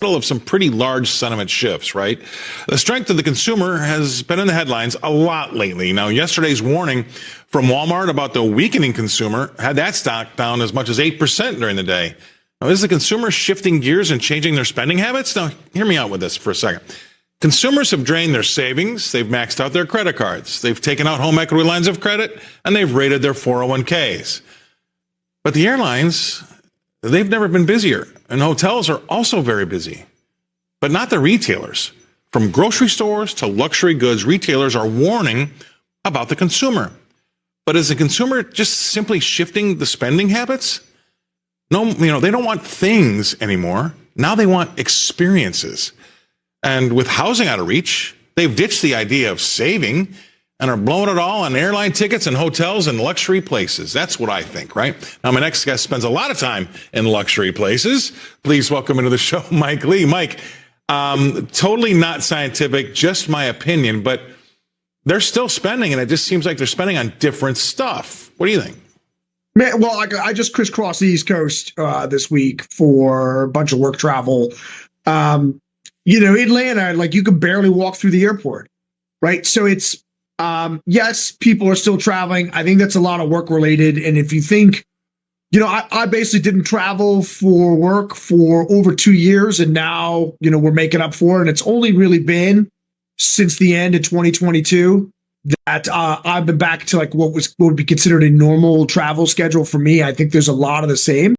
of some pretty large sentiment shifts, right? The strength of the consumer has been in the headlines a lot lately. Now, yesterday's warning from Walmart about the weakening consumer had that stock down as much as 8% during the day. Now, is the consumer shifting gears and changing their spending habits? Now, hear me out with this for a second. Consumers have drained their savings, they've maxed out their credit cards, they've taken out home equity lines of credit, and they've raided their 401ks. But the airlines, they've never been busier, and hotels are also very busy, but not the retailers. From grocery stores to luxury goods, retailers are warning about the consumer. But is the consumer just simply shifting the spending habits? No, they don't want things anymore. Now they want experiences. And with housing out of reach, they've ditched the idea of saving and are blowing it all on airline tickets and hotels and luxury places. That's what I think, right? Now, my next guest spends a lot of time in luxury places. Please welcome into the show, Mike Lee. Mike, totally not scientific, just my opinion, but they're still spending, and it just seems like they're spending on different stuff. What do you think? Man, well, I just crisscrossed the East Coast this week for a bunch of work travel. Atlanta, like you can barely walk through the airport, right? So it's, yes, people are still traveling. I think that's a lot of work related. And if you think, I basically didn't travel for work for over 2 years, and now, we're making up for it. And it's only really been since the end of 2022 that I've been back to like what would be considered a normal travel schedule for me. I think there's a lot of the same.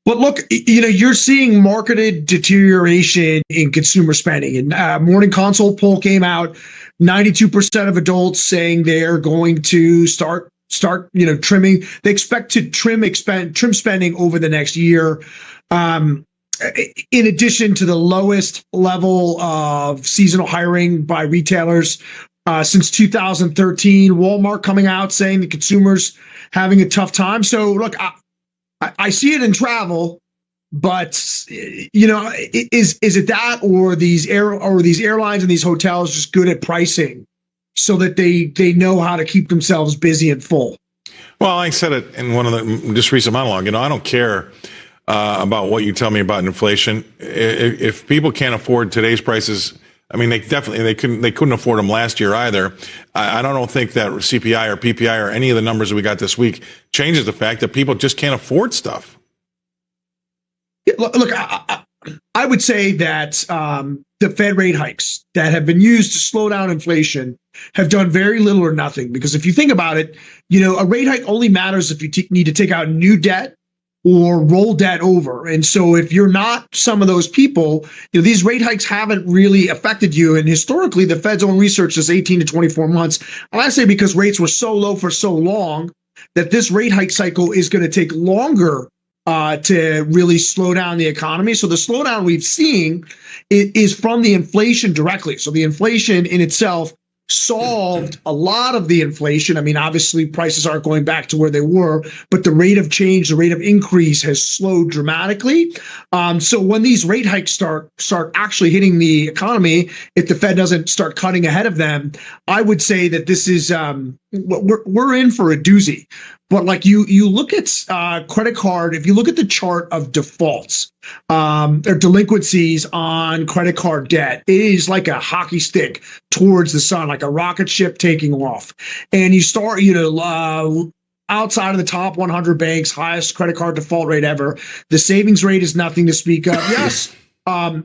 But look, you're seeing marketed deterioration in consumer spending. And Morning Consult poll came out, 92% of adults saying they're going to start trimming. They expect to trim spending over the next year. In addition to the lowest level of seasonal hiring by retailers since 2013, Walmart coming out saying the consumer's having a tough time. So look, I see it in travel, but is it that, or these airlines and these hotels just good at pricing so that they know how to keep themselves busy and full? Well, I said it in one of the just recent monologue. I don't care about what you tell me about inflation. If people can't afford today's prices, I mean, they couldn't afford them last year either. I don't think that CPI or PPI or any of the numbers that we got this week changes the fact that people just can't afford stuff. Look, I would say that the Fed rate hikes that have been used to slow down inflation have done very little or nothing. Because if you think about it, a rate hike only matters if you need to take out new debt or roll debt over. And so if you're not some of those people, these rate hikes haven't really affected you. And historically, the Fed's own research is 18 to 24 months. And I say because rates were so low for so long that this rate hike cycle is going to take longer to really slow down the economy. So the slowdown we've seen is from the inflation directly. So the inflation in itself solved a lot of the inflation. I mean, obviously prices aren't going back to where they were, but the rate of change, the rate of increase has slowed dramatically. So when these rate hikes start actually hitting the economy, if the Fed doesn't start cutting ahead of them, I would say that this is we're in for a doozy. But like you look at credit card, if you look at the chart of defaults or delinquencies on credit card debt, it is like a hockey stick towards the sun, like a rocket ship taking off. And you start, outside of the top 100 banks, highest credit card default rate ever. The savings rate is nothing to speak of. Yes.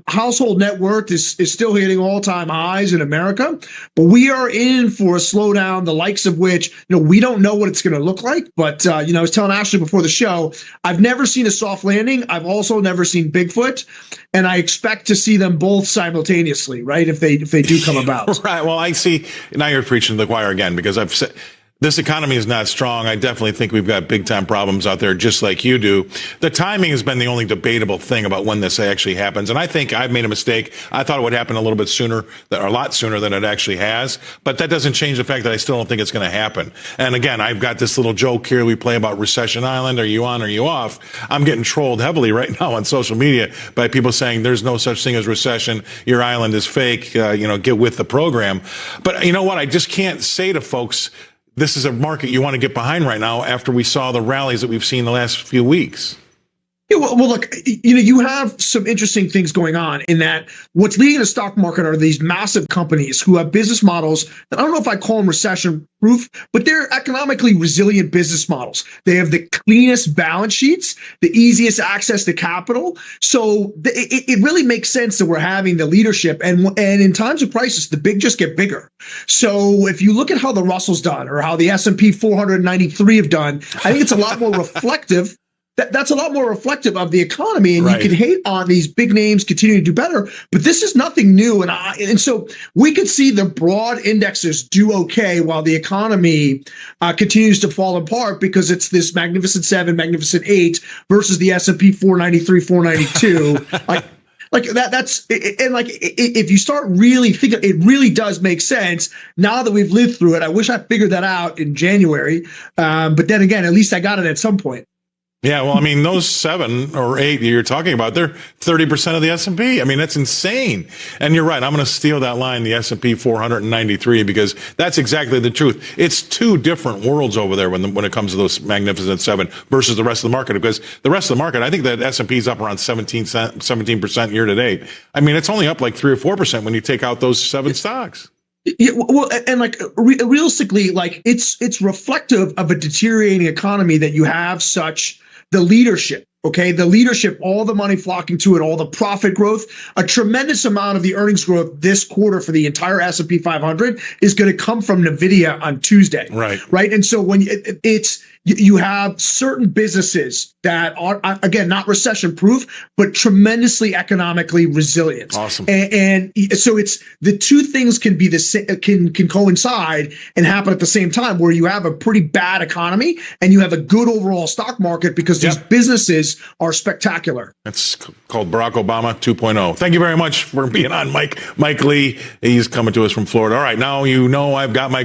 Household net worth is still hitting all-time highs in America, but we are in for a slowdown, the likes of which, we don't know what it's going to look like. But, I was telling Ashley before the show, I've never seen a soft landing. I've also never seen Bigfoot, and I expect to see them both simultaneously, right, if they do come about. Right. Well, I see. Now you're preaching to the choir again, because I've said this economy is not strong. I definitely think we've got big time problems out there, just like you do. The timing has been the only debatable thing about when this actually happens. And I think I've made a mistake. I thought it would happen a little bit sooner, or a lot sooner than it actually has. But that doesn't change the fact that I still don't think it's going to happen. And again, I've got this little joke here we play about Recession Island. Are you on? Are you off? I'm getting trolled heavily right now on social media by people saying there's no such thing as recession. Your island is fake. Get with the program. But you know what? I just can't say to folks, this is a market you want to get behind right now after we saw the rallies that we've seen the last few weeks. Yeah, well, look, you have some interesting things going on in that what's leading the stock market are these massive companies who have business models that I don't know if I call them recession proof, but they're economically resilient business models. They have the cleanest balance sheets, the easiest access to capital. So it really makes sense that we're having the leadership. And in times of crisis, the big just get bigger. So if you look at how the Russell's done or how the S&P 493 have done, I think it's a lot more reflective. That's a lot more reflective of the economy, and right. You can hate on these big names continuing to do better, but this is nothing new. And so we could see the broad indexes do okay while the economy continues to fall apart because it's this Magnificent Seven, Magnificent Eight versus the S&P 493, 492. Like that's and like if you start really thinking, it really does make sense now that we've lived through it. I wish I figured that out in January, but then again, at least I got it at some point. Yeah, well, I mean, those 7 or 8 you're talking about, they're 30% of the S&P. I mean, that's insane. And you're right. I'm going to steal that line, the S&P 493, because that's exactly the truth. It's two different worlds over there when it comes to those Magnificent Seven versus the rest of the market. Because the rest of the market, I think that S&P is up around 17% year to date. I mean, it's only up like 3 or 4% when you take out those 7 stocks. Yeah, well, and like realistically, like it's reflective of a deteriorating economy that you have such the leadership. Okay, the leadership, all the money flocking to it, all the profit growth, a tremendous amount of the earnings growth this quarter for the entire S&P 500 is going to come from NVIDIA on Tuesday. Right. And so when you have certain businesses that are, again, not recession proof, but tremendously economically resilient. Awesome. And so it's the two things can be can coincide and happen at the same time, where you have a pretty bad economy and you have a good overall stock market because these businesses are spectacular. That's called Barack Obama 2.0. Thank you very much for being on, Mike Lee. He's coming to us from Florida. All right, now you know I've got my